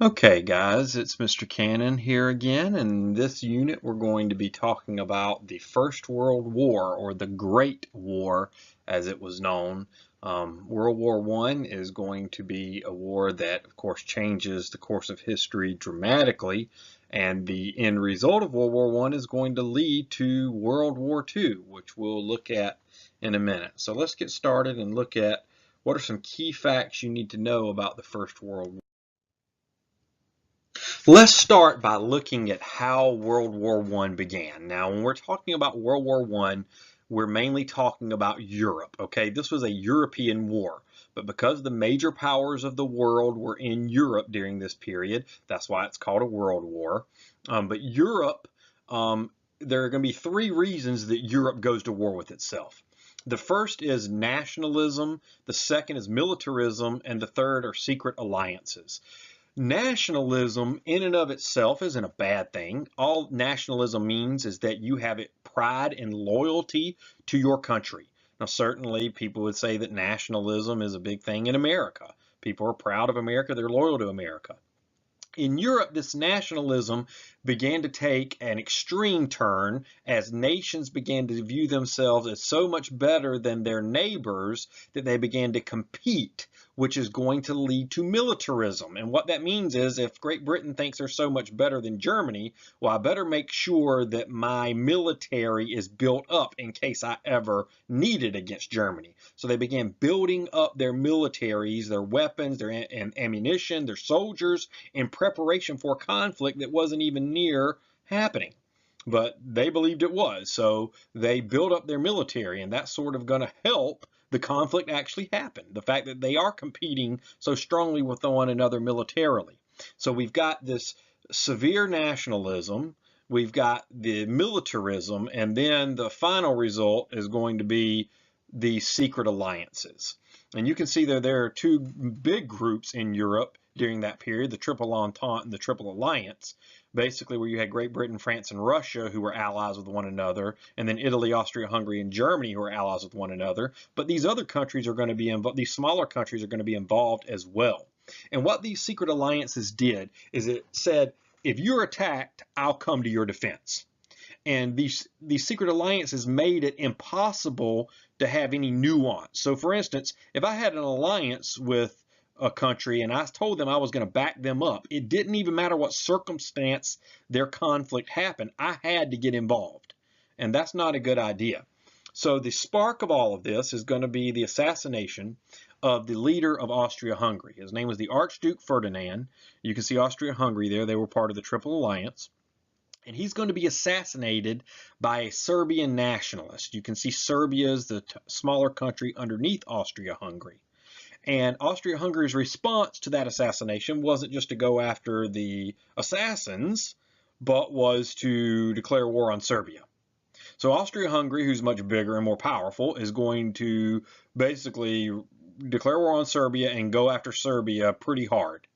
Okay guys, it's Mr. Cannon here again. In this unit we're going to be talking about the First World War, or the Great War as it was known. World War I is going to be a war that of course changes the course of history dramatically, and the end result of World War I is going to lead to World War II, which we'll look at in a minute. So let's get started and look at what are some key facts you need to know about the First World War. Let's start by looking at how World War I began. Now, when we're talking about World War I, we're mainly talking about Europe, okay? This was a European war, but because the major powers of the world were in Europe during this period, that's why it's called a world war. But Europe, there are going to be three reasons that Europe goes to war with itself. The first is nationalism, the second is militarism, and the third are secret alliances. Nationalism in and of itself isn't a bad thing. All nationalism means is that you have pride and loyalty to your country. Now, certainly people would say that nationalism is a big thing in America. People are proud of America, they're loyal to America. In Europe, this nationalism began to take an extreme turn as nations began to view themselves as so much better than their neighbors that they began to compete, which is going to lead to militarism. And what that means is if Great Britain thinks they're so much better than Germany, well, I better make sure that my military is built up in case I ever need it against Germany. So they began building up their militaries, their weapons, their ammunition, their soldiers in preparation for a conflict that wasn't even near happening. But they believed it was, so they built up their military, and that's sort of going to help the conflict actually happen. The fact that they are competing so strongly with one another militarily. So we've got this severe nationalism, we've got the militarism, and then the final result is going to be the secret alliances. And you can see there are two big groups in Europe during that period, the Triple Entente and the Triple Alliance, basically where you had Great Britain, France, and Russia who were allies with one another, and then Italy, Austria, Hungary, and Germany who are allies with one another. But these other countries are going to be involved, these smaller countries are going to be involved as well. And what these secret alliances did is it said, if you're attacked, I'll come to your defense. And these secret alliances made it impossible to have any nuance. So for instance, if I had an alliance with a country and I told them I was going to back them up, it didn't even matter what circumstance their conflict happened, I had to get involved. And that's not a good idea. So the spark of all of this is going to be the assassination of the leader of Austria-Hungary. His name was the Archduke Ferdinand. You can see Austria-Hungary there. They were part of the Triple Alliance. And he's going to be assassinated by a Serbian nationalist. You can see Serbia is the smaller country underneath Austria-Hungary. And Austria-Hungary's response to that assassination wasn't just to go after the assassins, but was to declare war on Serbia. So Austria-Hungary, who's much bigger and more powerful, is going to basically declare war on Serbia and go after Serbia pretty hard.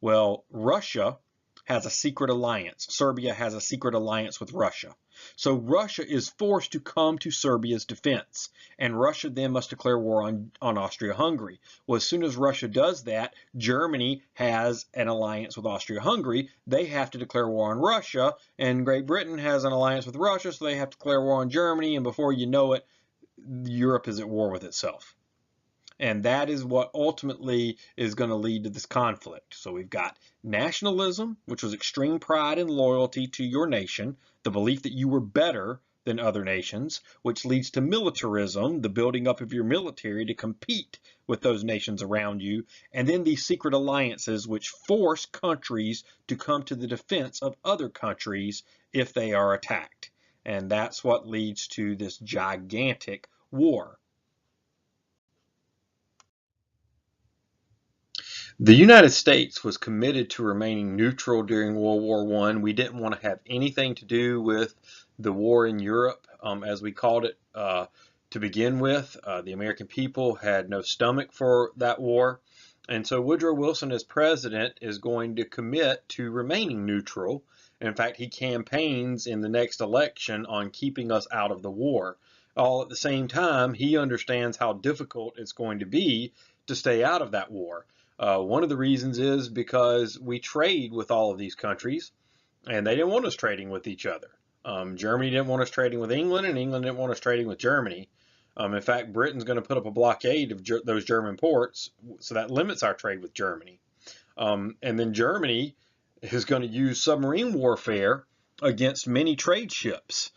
Well, Russia has a secret alliance. Serbia has a secret alliance with Russia. So Russia is forced to come to Serbia's defense, and Russia then must declare war on Austria-Hungary. Well, as soon as Russia does that, Germany has an alliance with Austria-Hungary. They have to declare war on Russia, and Great Britain has an alliance with Russia, so they have to declare war on Germany, and before you know it, Europe is at war with itself. And that is what ultimately is going to lead to this conflict. So we've got nationalism, which was extreme pride and loyalty to your nation, the belief that you were better than other nations, which leads to militarism, the building up of your military to compete with those nations around you, and then these secret alliances which force countries to come to the defense of other countries if they are attacked. And that's what leads to this gigantic war. The United States was committed to remaining neutral during World War I. We didn't want to have anything to do with the war in Europe, as we called it, to begin with. The American people had no stomach for that war. And so Woodrow Wilson, as president, is going to commit to remaining neutral. In fact, he campaigns in the next election on keeping us out of the war. All at the same time, he understands how difficult it's going to be to stay out of that war. One of the reasons is because we trade with all of these countries, and they didn't want us trading with each other. Germany didn't want us trading with England, and England didn't want us trading with Germany. In fact, Britain's going to put up a blockade of those German ports, so that limits our trade with Germany. And then Germany is going to use submarine warfare against many trade ships,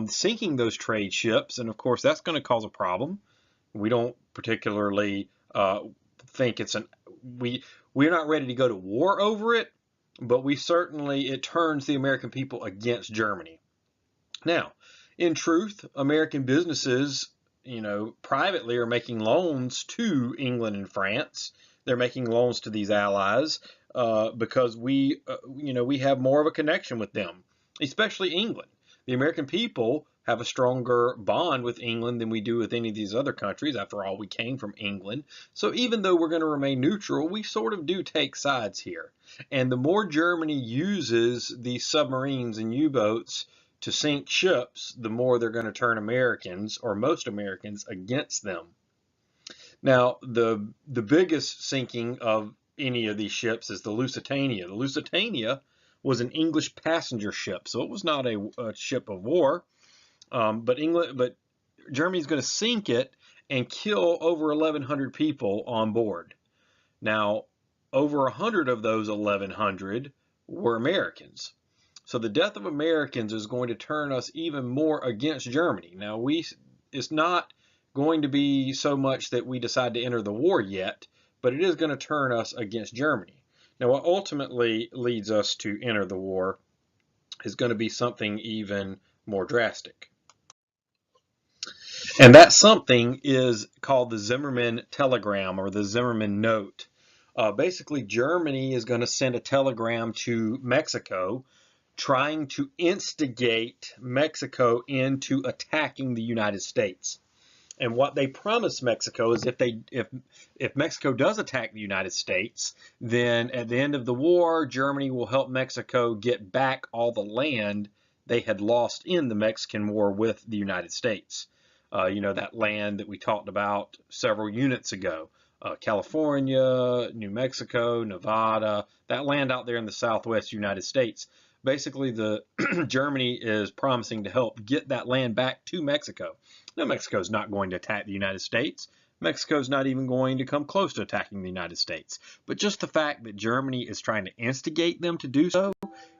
sinking those trade ships, and of course that's going to cause a problem. We don't particularly think we're not ready to go to war over it, but it turns the American people against Germany. Now, in truth, American businesses, privately are making loans to England and France. They're making loans to these allies because we have more of a connection with them, especially England. The American people have a stronger bond with England than we do with any of these other countries. After all, we came from England. So even though we're going to remain neutral, we sort of do take sides here. And the more Germany uses these submarines and U-boats to sink ships, the more they're going to turn Americans, or most Americans, against them. Now, the biggest sinking of any of these ships is the Lusitania. The Lusitania was an English passenger ship, so it was not a ship of war. But Germany's going to sink it and kill over 1,100 people on board. Now, over 100 of those 1,100 were Americans. So the death of Americans is going to turn us even more against Germany. Now, it's not going to be so much that we decide to enter the war yet, but it is going to turn us against Germany. Now, what ultimately leads us to enter the war is going to be something even more drastic. And that something is called the Zimmermann telegram, or the Zimmermann note. Basically, Germany is going to send a telegram to Mexico trying to instigate Mexico into attacking the United States. And what they promise Mexico is if Mexico does attack the United States, then at the end of the war, Germany will help Mexico get back all the land they had lost in the Mexican War with the United States. That land that we talked about several units ago. California, New Mexico, Nevada, that land out there in the southwest United States. Basically, Germany is promising to help get that land back to Mexico. Now, Mexico's not going to attack the United States. Mexico's not even going to come close to attacking the United States. But just the fact that Germany is trying to instigate them to do so,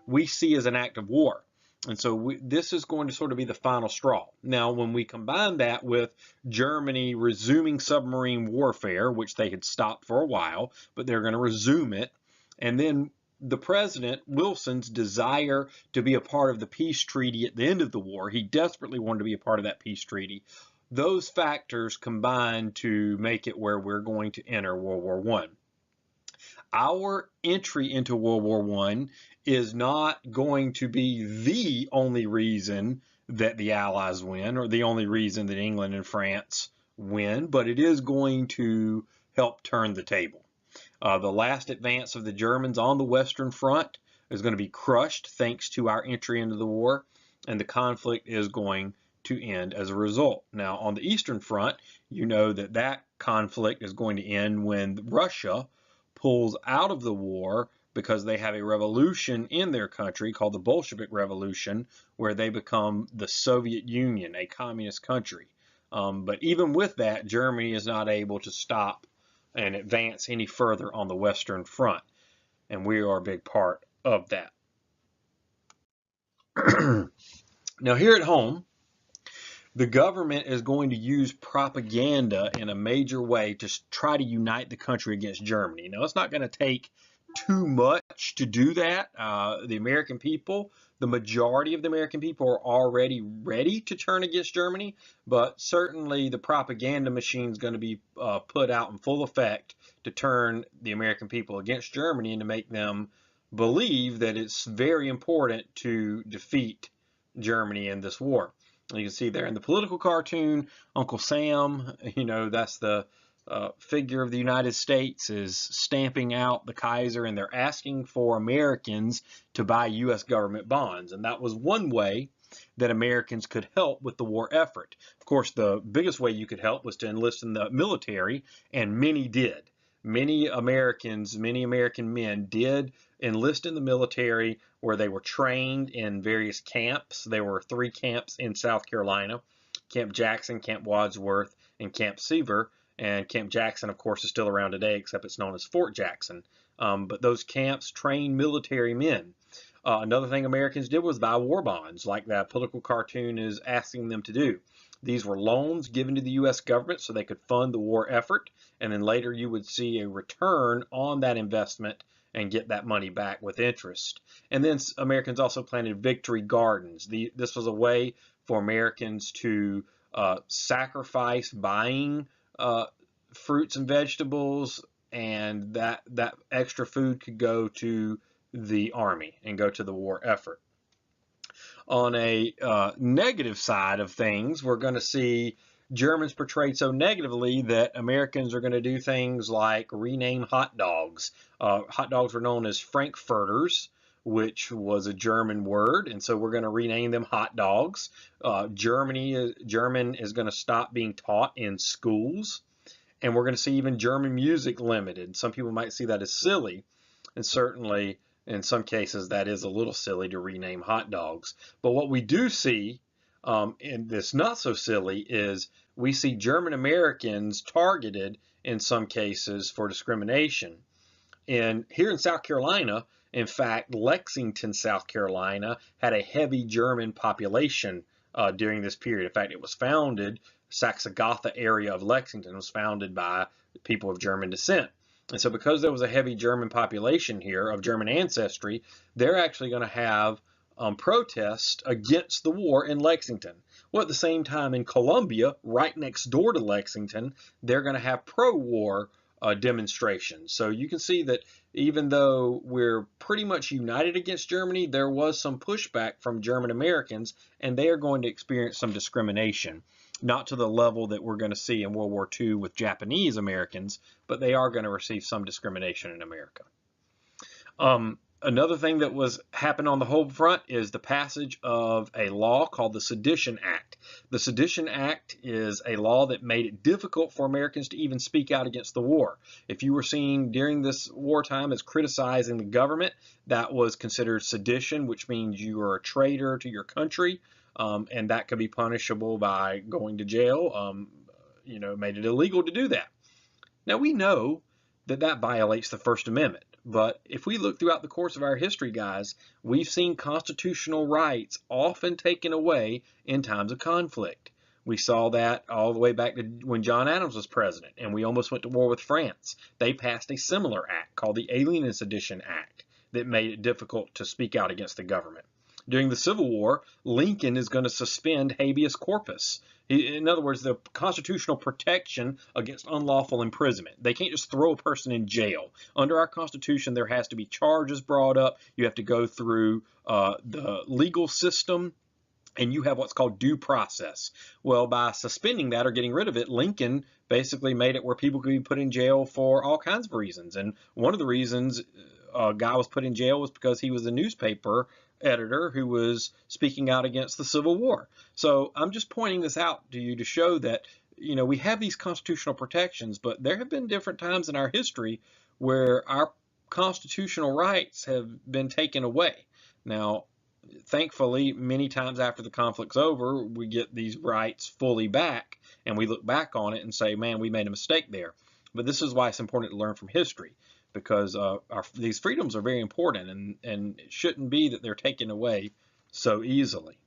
we see as an act of war. And so this is going to sort of be the final straw. Now, when we combine that with Germany resuming submarine warfare, which they had stopped for a while, but they're going to resume it, and then the president, Wilson's desire to be a part of the peace treaty at the end of the war, he desperately wanted to be a part of that peace treaty. Those factors combine to make it where we're going to enter World War I. Our entry into World War I is not going to be the only reason that the Allies win, or the only reason that England and France win, but it is going to help turn the table. The last advance of the Germans on the Western Front is going to be crushed thanks to our entry into the war, and the conflict is going to end as a result. Now, on the Eastern Front, you know that conflict is going to end when Russia pulls out of the war because they have a revolution in their country called the Bolshevik Revolution, where they become the Soviet Union, a communist country. But even with that, Germany is not able to stop and advance any further on the Western Front. And we are a big part of that. Now, here at home, the government is going to use propaganda in a major way to try to unite the country against Germany. Now, it's not going to take too much to do that. The American people, the majority of the American people are already ready to turn against Germany, but certainly the propaganda machine is going to be put out in full effect to turn the American people against Germany and to make them believe that it's very important to defeat Germany in this war. You can see there in the political cartoon, Uncle Sam, that's the figure of the United States, is stamping out the Kaiser, and they're asking for Americans to buy U.S. government bonds. And that was one way that Americans could help with the war effort. Of course, the biggest way you could help was to enlist in the military, and many did. many Americans, many American men did enlist in the military where they were trained in various camps. There were 3 camps in South Carolina: Camp Jackson, Camp Wadsworth, and Camp Seaver. And Camp Jackson, of course, is still around today, except it's known as Fort Jackson. But those camps trained military men. Another thing Americans did was buy war bonds, like that political cartoon is asking them to do. These were loans given to the U.S. government so they could fund the war effort, and then later you would see a return on that investment and get that money back with interest. And then Americans also planted victory gardens. This was a way for Americans to sacrifice buying fruits and vegetables, and that extra food could go to the army and go to the war effort. On a negative side of things, we're going to see Germans portrayed so negatively that Americans are going to do things like rename hot dogs. Hot dogs were known as Frankfurters, which was a German word, and so we're going to rename them hot dogs. German is going to stop being taught in schools, and we're going to see even German music limited. Some people might see that as silly, and certainly in some cases that is a little silly to rename hot dogs. But what we do see, and this not so silly, is we see German Americans targeted in some cases for discrimination. And here in South Carolina, in fact, Lexington, South Carolina, had a heavy German population during this period. In fact, it was founded, Saxagotha area of Lexington was founded by people of German descent. And so because there was a heavy German population here of German ancestry, they're actually going to have protests against the war in Lexington. Well, at the same time in Columbia, right next door to Lexington, they're going to have pro-war demonstrations. So you can see that even though we're pretty much united against Germany, there was some pushback from German Americans, and they are going to experience some discrimination. Not to the level that we're going to see in World War II with Japanese Americans, but they are going to receive some discrimination in America. Another thing that happened on the home front is the passage of a law called the Sedition Act. The Sedition Act is a law that made it difficult for Americans to even speak out against the war. If you were seen during this wartime as criticizing the government, that was considered sedition, which means you are a traitor to your country, and that could be punishable by going to jail. Made it illegal to do that. Now we know that violates the First Amendment. But if we look throughout the course of our history, guys, we've seen constitutional rights often taken away in times of conflict. We saw that all the way back to when John Adams was president, and we almost went to war with France. They passed a similar act called the Alien and Sedition Act that made it difficult to speak out against the government. During the Civil War, Lincoln is going to suspend habeas corpus. In other words, the constitutional protection against unlawful imprisonment. They can't just throw a person in jail. Under our Constitution, there has to be charges brought up. You have to go through the legal system, and you have what's called due process. Well, by suspending that or getting rid of it, Lincoln basically made it where people could be put in jail for all kinds of reasons. And one of the reasons a guy was put in jail was because he was a newspaper editor who was speaking out against the Civil War. So I'm just pointing this out to you to show that, we have these constitutional protections, but there have been different times in our history where our constitutional rights have been taken away. Now, thankfully, many times after the conflict's over, we get these rights fully back, and we look back on it and say, man, we made a mistake there. But this is why it's important to learn from history, because these freedoms are very important, and it shouldn't be that they're taken away so easily.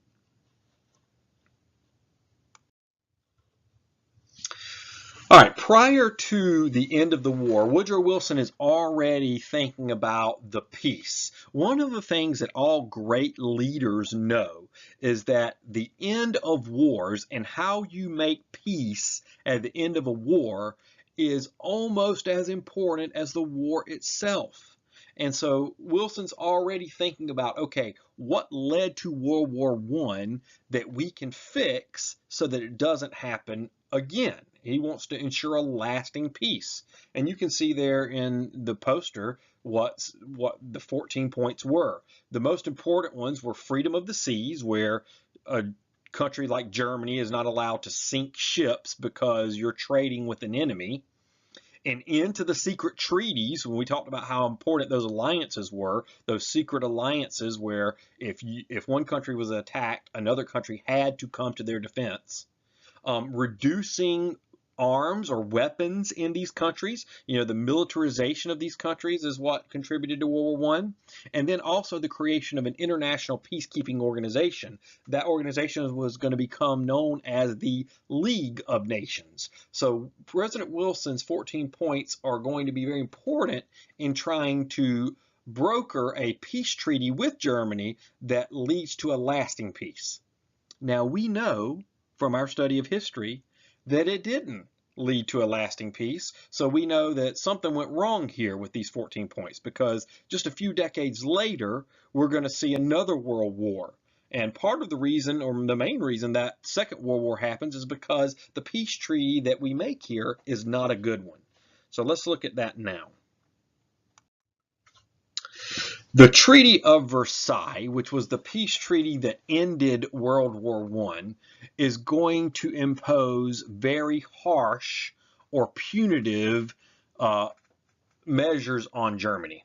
All right, prior to the end of the war, Woodrow Wilson is already thinking about the peace. One of the things that all great leaders know is that the end of wars and how you make peace at the end of a war is almost as important as the war itself. And so Wilson's already thinking about, okay, what led to World War I that we can fix so that it doesn't happen again? He wants to ensure a lasting peace. And you can see there in the poster what the 14 points were. The most important ones were freedom of the seas, where a country like Germany is not allowed to sink ships because you're trading with an enemy. an end to the secret treaties. When we talked about how important those alliances were, those secret alliances where if one country was attacked, another country had to come to their defense. Reducing arms or weapons in these countries. The militarization of these countries is what contributed to World War I. And then also the creation of an international peacekeeping organization. That organization was going to become known as the League of Nations. So President Wilson's 14 points are going to be very important in trying to broker a peace treaty with Germany that leads to a lasting peace. Now we know from our study of history that it didn't lead to a lasting peace. So we know that something went wrong here with these 14 points, because just a few decades later, we're going to see another world war. And part of the reason, or the main reason, that Second World War happens is because the peace treaty that we make here is not a good one. So let's look at that now. The Treaty of Versailles, which was the peace treaty that ended World War I, is going to impose very harsh or punitive measures on Germany.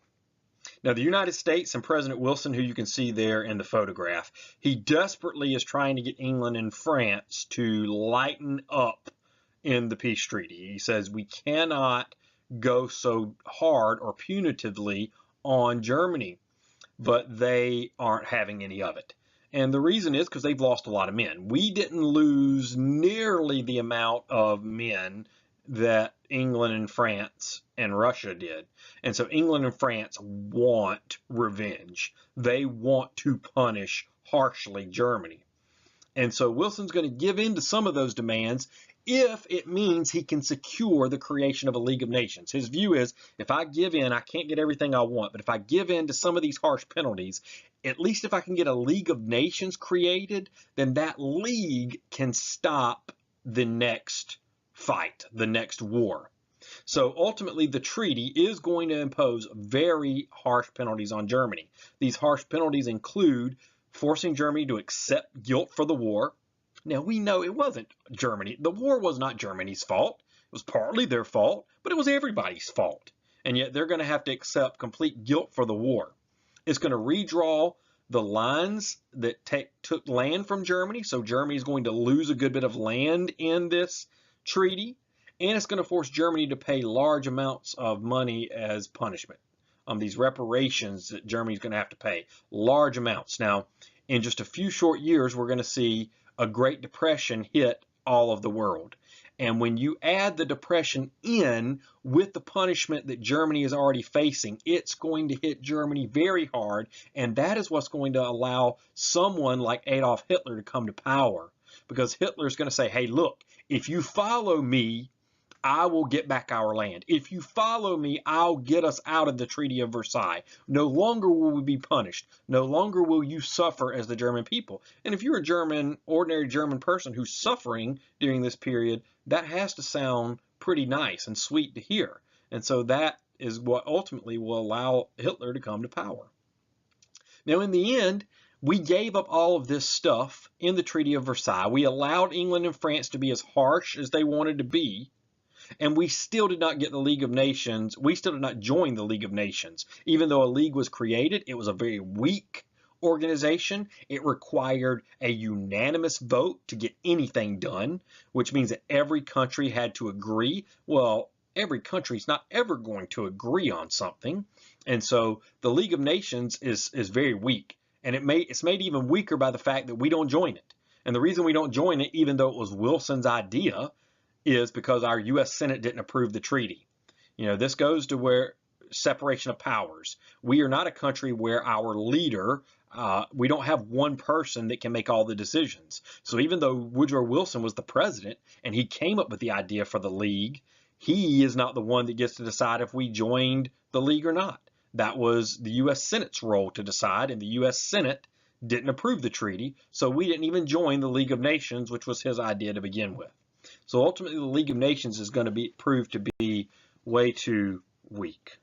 Now, the United States and President Wilson, who you can see there in the photograph, he desperately is trying to get England and France to lighten up in the peace treaty. He says we cannot go so hard or punitively on Germany, but they aren't having any of it. And the reason is because they've lost a lot of men. We didn't lose nearly the amount of men that England and France and Russia did. And so England and France want revenge. They want to punish harshly Germany. And so Wilson's going to give in to some of those demands if it means he can secure the creation of a League of Nations. His view is, if I give in, I can't get everything I want, but if I give in to some of these harsh penalties, at least if I can get a League of Nations created, then that league can stop the next fight, the next war. So ultimately, the treaty is going to impose very harsh penalties on Germany. These harsh penalties include forcing Germany to accept guilt for the war. Now, we know it wasn't Germany. The war was not Germany's fault. It was partly their fault, but it was everybody's fault. And yet they're going to have to accept complete guilt for the war. It's going to redraw the lines that took land from Germany. So Germany is going to lose a good bit of land in this treaty. And it's going to force Germany to pay large amounts of money as punishment. These reparations that Germany's going to have to pay, large amounts. Now, in just a few short years, we're going to see a Great Depression hit all of the world. And when you add the Depression in with the punishment that Germany is already facing, it's going to hit Germany very hard. And that is what's going to allow someone like Adolf Hitler to come to power. Because Hitler's going to say, hey, look, if you follow me, I will get back our land. If you follow me, I'll get us out of the Treaty of Versailles. No longer will we be punished. No longer will you suffer as the German people. And if you're a ordinary German person who's suffering during this period, that has to sound pretty nice and sweet to hear. And so that is what ultimately will allow Hitler to come to power. Now, in the end, we gave up all of this stuff in the Treaty of Versailles. We allowed England and France to be as harsh as they wanted to be. And we still did not get the League of Nations. We still did not join the League of Nations. Even though a league was created, it was a very weak organization. It required a unanimous vote to get anything done, which means that every country had to agree. Well, every country is not ever going to agree on something. And so the League of Nations is very weak. And it's made even weaker by the fact that we don't join it. And the reason we don't join it, even though it was Wilson's idea, is because our U.S. Senate didn't approve the treaty. This goes to where separation of powers. We are not a country where our leader, we don't have one person that can make all the decisions. So even though Woodrow Wilson was the president and he came up with the idea for the league, he is not the one that gets to decide if we joined the league or not. That was the U.S. Senate's role to decide, and the U.S. Senate didn't approve the treaty, so we didn't even join the League of Nations, which was his idea to begin with. So ultimately, the League of Nations is going to prove to be way too weak.